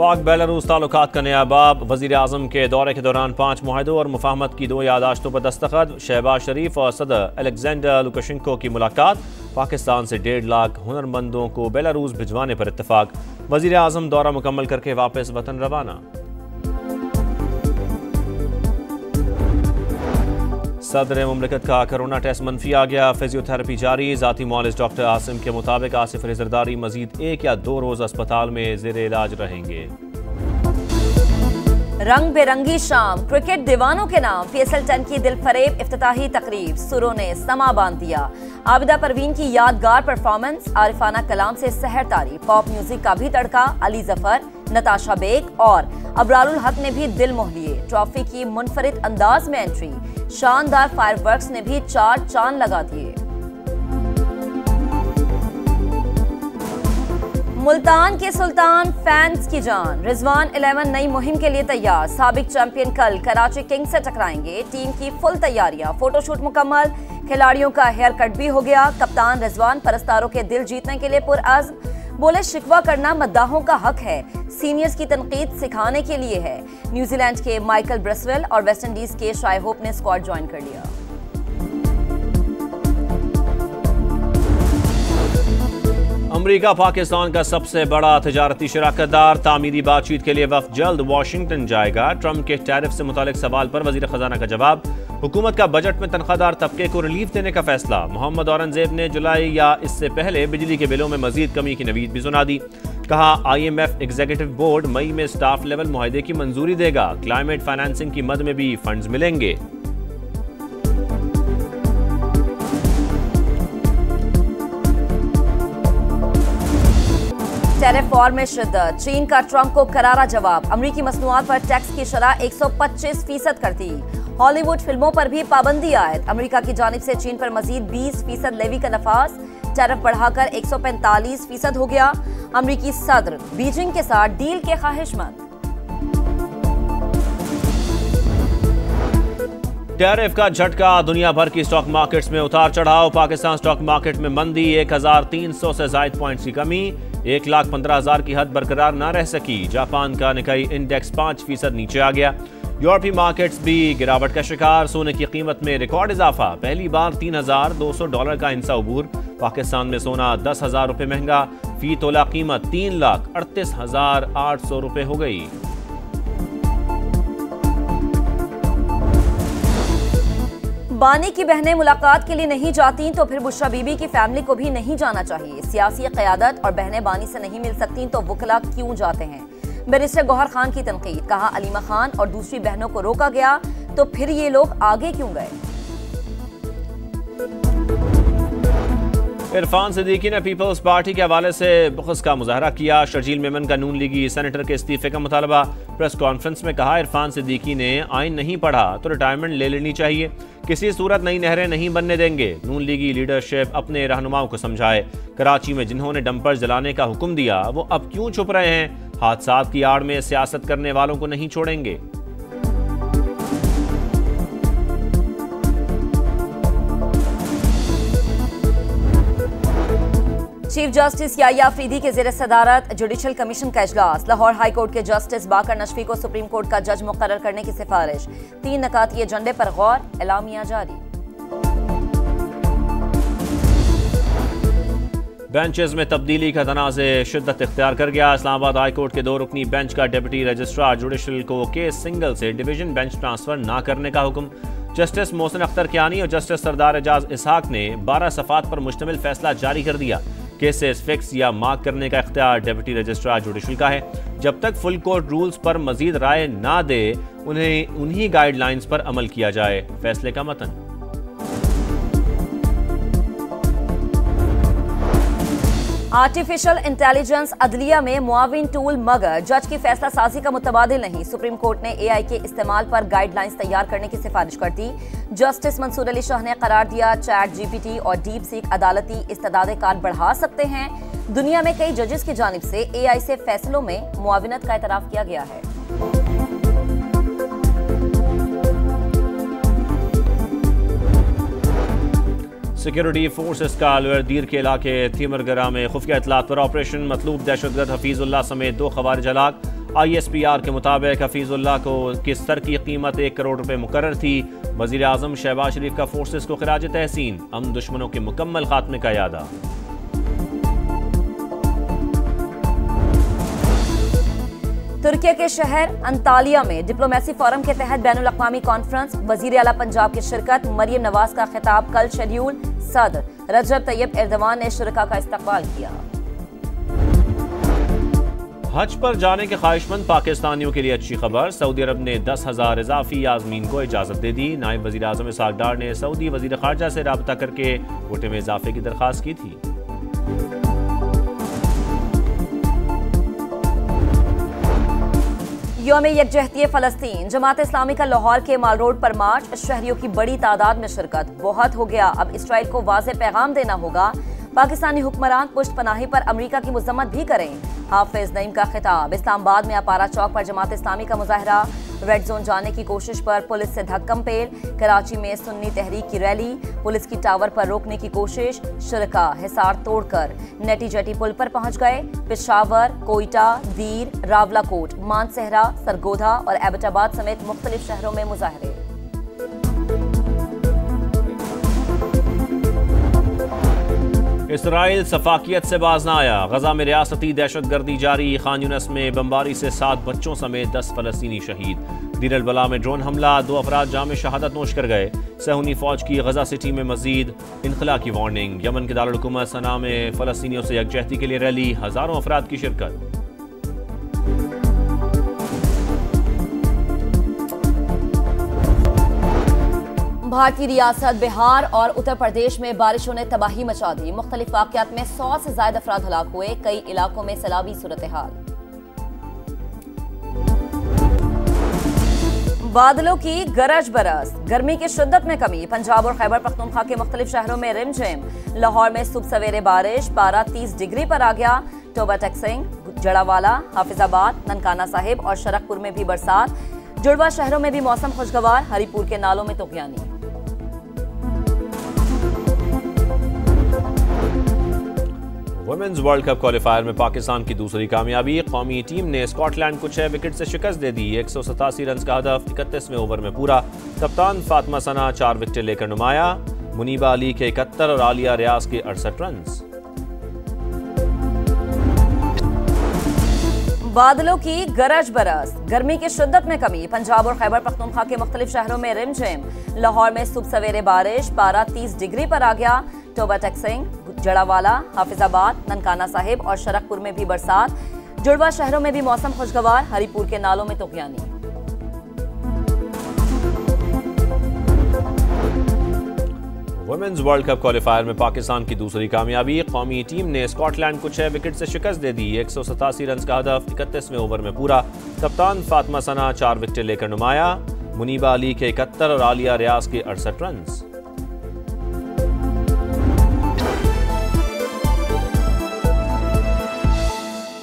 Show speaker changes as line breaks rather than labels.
पाक बेलारूस ताल्लुकात का नया बाब। वज़ीर आज़म के दौरे के दौरान 5 मुआहदों और मुफाहमत की 2 यादाश्तों पर दस्तखत। शहबाज शरीफ और सदर अलेक्जेंडर लुकाशेंको की मुलाकात। पाकिस्तान से 1.5 लाख हुनरमंदों को बेलारूस भिजवाने पर इत्तफाक। वज़ीर आज़म दौरा मुकम्मल करके वापस वतन रवाना। सदर मुमलिकत का कोरोना टेस्ट मनफी आ गया। फिजियोथेरेपी जारी। ज़ाती मुआलिज डॉक्टर आसिम के मुताबिक आसिफ अली जरदारी मजीद 1 या 2 रोज अस्पताल में ज़ेरे इलाज रहेंगे।
रंग बेरंगी शाम। क्रिकेट दीवानों के नाम PSL 10 की दिलफरेब इफ्तिताही तकरीब। सुरों ने समा बांध दिया। आबिदा परवीन की यादगार परफॉर्मेंस। आरिफाना कलाम से सहर तारी। पॉप म्यूजिक का भी तड़का। अली जफर, नताशा बेग और अबरारुल हक ने भी दिल मोह लिए। ट्रॉफी की मुनफरिद अंदाज में एंट्री। शानदार फायरवर्क्स ने भी 4 चांद लगा दिए। मुल्तान के सुल्तान फैंस की जान। रिजवान 11 नई मुहिम के लिए तैयार। साबिक चैंपियन कल कराची किंग्स से टकराएंगे। टीम की फुल तैयारियां। फोटोशूट मुकम्मल। खिलाड़ियों का हेयर कट भी हो गया। कप्तान रिजवान परस्तारों के दिल जीतने के लिए पुरअज़्म। बोले शिकवा करना मद्दाहों का हक है। सीनियर्स की तनकीद सिखाने के लिए है। न्यूजीलैंड के माइकल ब्रेसवेल और वेस्टइंडीज के शाय होप ने स्क्वाड ज्वाइन कर लिया।
अमरीका पाकिस्तान का सबसे बड़ा तिजारती शराकतदार। तामीरी बातचीत के लिए वफ्द जल्द वाशिंगटन जाएगा। ट्रंप के टैरिफ से मुतालिक सवाल पर वजीर खजाना का जवाब। हुकूमत का बजट में तनख्वाहदार तबके को रिलीफ देने का फैसला। मोहम्मद औरंगजेब ने जुलाई या इससे पहले बिजली के बिलों में मजीद कमी की नवीद भी सुना दी। कहा IMF एग्जीक्यूटिव बोर्ड मई में स्टाफ लेवल मुआहदे की मंजूरी देगा। क्लाइमेट फाइनेंसिंग की मद में भी फंड्स मिलेंगे।
टैरिफ वॉर में शिद्दत। चीन का ट्रंप को करारा जवाब। अमरीकी मसनूआत पर टैक्स की शरह 125% कर दी। हॉलीवुड फिल्मों पर भी पाबंदी आयद। अमरीका की जानिब से चीन पर मजीद 20% लेवी का नफाज। टैरिफ बढ़ाकर 145% हो गया। अमरीकी सदर बीजिंग के साथ डील के ख्वाहिशमंद।
टैरिफ का झटका। दुनिया भर की स्टॉक मार्केट्स में उतार चढ़ाव। पाकिस्तान स्टॉक मार्केट में मंदी। 1300 से जायद पॉइंट्स की कमी। 1,15,000 की हद बरकरार न रह सकी। जापान का निकाई इंडेक्स 5% नीचे आ गया। यूरोपीय मार्केट्स भी गिरावट का शिकार। सोने की कीमत में रिकॉर्ड इजाफा। पहली बार $3,200 का इंसा अबूर। पाकिस्तान में सोना 10,000 रुपये महंगा। फी तोला कीमत 3,38,800 रुपये हो गई।
बानी की बहनें मुलाकात के लिए नहीं जाती तो फिर बुशरा बीबी की फैमिली को भी नहीं जाना चाहिए। सियासी क़यादत और बहनें बानी से नहीं मिल सकती तो वकला क्यों जाते हैं। बैरिस्टर गौहर खान की तनकीद। कहा अलीमा खान और दूसरी बहनों को रोका गया तो फिर ये लोग आगे क्यों गए।
इरफान सिद्दीकी ने पीपल्स पार्टी के हवाले से बुग़्ज़ का मुजाहरा किया। शर्जील मेमन का नून लीगी सेनेटर के इस्तीफे का मुतालबा। प्रेस कॉन्फ्रेंस में कहा इरफान सिद्दीकी ने आइन नहीं पढ़ा तो रिटायरमेंट ले लेनी चाहिए। किसी सूरत नई नहरें नहीं बनने देंगे। नून लीगी लीडरशिप अपने रहनुमाओं को समझाए। कराची में जिन्होंने डंपर जलाने का हुक्म दिया वो अब क्यों छुप रहे हैं। हादसात की आड़ में सियासत करने वालों को नहीं छोड़ेंगे।
चीफ जस्टिस याह्या अफरीदी के ज़ेर सदारत जुडिशल कमीशन का इजलास। लाहौर हाई कोर्ट के जस्टिस बाकर नशफी को सुप्रीम कोर्ट का जज मुकर्रर करने की सिफारिश। 3 नकाती एजेंडे पर गौर। एलामिया जारी।
बेंचेस में तब्दीली का तनाज़े शिद्दत इख्तियार कर गया। इस्लामाबाद हाई कोर्ट के 2 रुकनी बेंच का डिप्टी रजिस्ट्रार जुडिशल को केस सिंगल से डिवीजन बेंच ट्रांसफर न करने का हुक्म। जस्टिस मोहसिन अख्तर कियानी और जस्टिस सरदार एजाज इसहाक ने 12 सफ़ात पर मुश्तमिल फैसला जारी कर दिया। केसेस फिक्स या मार्क करने का इख्तियार डिप्टी रजिस्ट्रार जुडिशल का है। जब तक फुल कोर्ट रूल्स पर मजीद राय ना दे उन्हें उन्हीं गाइडलाइंस पर अमल किया जाए। फैसले का मतन।
आर्टिफिशियल इंटेलिजेंस अदलिया में मुआविन टूल मगर जज की फैसला साजी का मुतबादिल नहीं। सुप्रीम कोर्ट ने AI के इस्तेमाल पर गाइडलाइंस तैयार करने की सिफारिश कर दी। जस्टिस मंसूर अली शाह ने करार दिया चैट GPT और डीप सीक अदालती इस्तेदाद कार बढ़ा सकते हैं। दुनिया में कई जजेस की जानिब से AI से फैसलों में मुआविनत का एतराफ किया गया है।
सिक्योरिटी फोर्सेस का अलवरदीर के इलाके थिमरगरा में खुफिया इतलात पर ऑपरेशन। मतलूब दहशतगर्द हफीजुल्लाह समेत 2 खवारिज हलाक। ISPR के मुताबिक हफीजुल्लाह को किस सर की कीमत 1 करोड़ रुपए मुकर्रर थी। वजीर आजम शहबाज शरीफ का फोर्सेस को खिराज तहसीन। हम दुश्मनों के मुकम्मल खात्मे का यादा।
तुर्किया के शहर अंतालिया में डिप्लोमेसी फोरम के तहत बैनुल अक़वामी कॉन्फ्रेंस। वजीर आला पंजाब की शिरकत। मरियम नवाज का खिताब कल शेड्यूल। सदर रजब तैयब एर्दवान ने शुरका का इस्तकबाल किया।
हज पर जाने के ख्वाहिशमंद पाकिस्तानियों के लिए अच्छी खबर। सऊदी अरब ने 10,000 इजाफी आज़मीन को इजाज़त दे दी। नायब वज़ीर आज़म इसहाक़ डार ने सऊदी वज़ीर ख़ारजा से रब्ता करके कोटे में इजाफे की दरख्वास्त की थी।
यौम यकजहती फ़लस्तीन। जमात इस्लामी का लाहौर के माल रोड पर मार्च। शहरियों की बड़ी तादाद में शिरकत। बहुत हो गया, अब इसराइल को वाज़ेह पैगाम देना होगा। पाकिस्तानी हुक्मरान पुश्त पनाही पर अमरीका की मजम्मत भी करें। हाफिज नईम का खिताब। इस्लामाबाद में अपारा चौक पर जमात इस्लामी का मुजाहरा। रेड जोन जाने की कोशिश पर पुलिस से धक्कम पेल। कराची में सुन्नी तहरीक की रैली। पुलिस की टावर पर रोकने की कोशिश। शुरका हिसार तोड़कर नेटी जेटी पुल पर पहुंच गए। पेशावर, कोयटा, दीर, रावलाकोट, मानसहरा, सरगोधा और एबटाबाद समेत मुख्तलिफ शहरों में मुजाहरे।
इसराइल सफाकियत से बाज ना आया। गजा में रियासती दहशत गर्दी जारी। खान यूनस में बमबारी से 7 बच्चों समेत 10 फलस्तीनी शहीद। दीर अल बला में ड्रोन हमला। 2 अफराद जाम शहादत नोश कर गए। सहूनी फौज की गजा सिटी में मजीद इनखला की वार्निंग। यमन के दारुल हुकूमत सना में फलस्तीनियों से यकजहती के लिए रैली। हजारों अफराद की शिरकत।
भारतीय रियासत बिहार और उत्तर प्रदेश में बारिशों ने तबाही मचा दी। मुख्तलिफ वाक़यात में 100 से ज्यादा अफराद हलाक हुए। कई इलाकों में सैलाबी सूरत हाल। बादलों की गरज बरस। गर्मी की शिद्दत में कमी। पंजाब और खैबर पख्तूनख्वा के मुख्तलिफ शहरों में रिमझिम। लाहौर में सुबह सवेरे बारिश। पारा 30 डिग्री पर आ गया। टोबा टेक्सिंग, जड़ावाला, हाफिजाबाद, ननकाना साहिब और शरकपुर में भी बरसात। जुड़वा शहरों में भी मौसम खुशगवार। हरीपुर के नालों में तुग़यानी।
वुमेन्स वर्ल्ड कप क्वालिफायर में पाकिस्तान की दूसरी कामयाबी। कौमी टीम ने स्कॉटलैंड को 6 विकेट से शिकस्त दे दी। 187 रन का हदफ 31वें ओवर में पूरा। कप्तान फातिमा सना 4 विकेटें लेकर नुमाया। मुनीबा अली के 71 और आलिया रियाज के 68 रन।
बादलों की गरज बरस। गर्मी की शिद्दत में कमी। पंजाब और खैबर पख्तूनख्वा के मुख्तलिफ शहरों में रिमझिम। लाहौर में सुबह सवेरे बारिश। पारा 30 डिग्री पर आ गया। टोबा टेक्सिंग, जड़ावाला, हाफिजाबाद, ननकाना साहिब और शरकपुर में भी बरसात। जुड़वा शहरों में भी मौसम खुशगवार। हरीपुर के नालों में तुग़यानी।
वुमेन्स वर्ल्ड कप क्वालिफायर में पाकिस्तान की दूसरी कामयाबी। कौमी टीम ने स्कॉटलैंड को 6 विकेट से शिकस्त दे दी। 187 रन का हदफ 31वें ओवर में पूरा। कप्तान फातिमा सना 4 विकेटें लेकर नुमाया। मुनीबा अली के 71 और आलिया रियाज के 68 रन।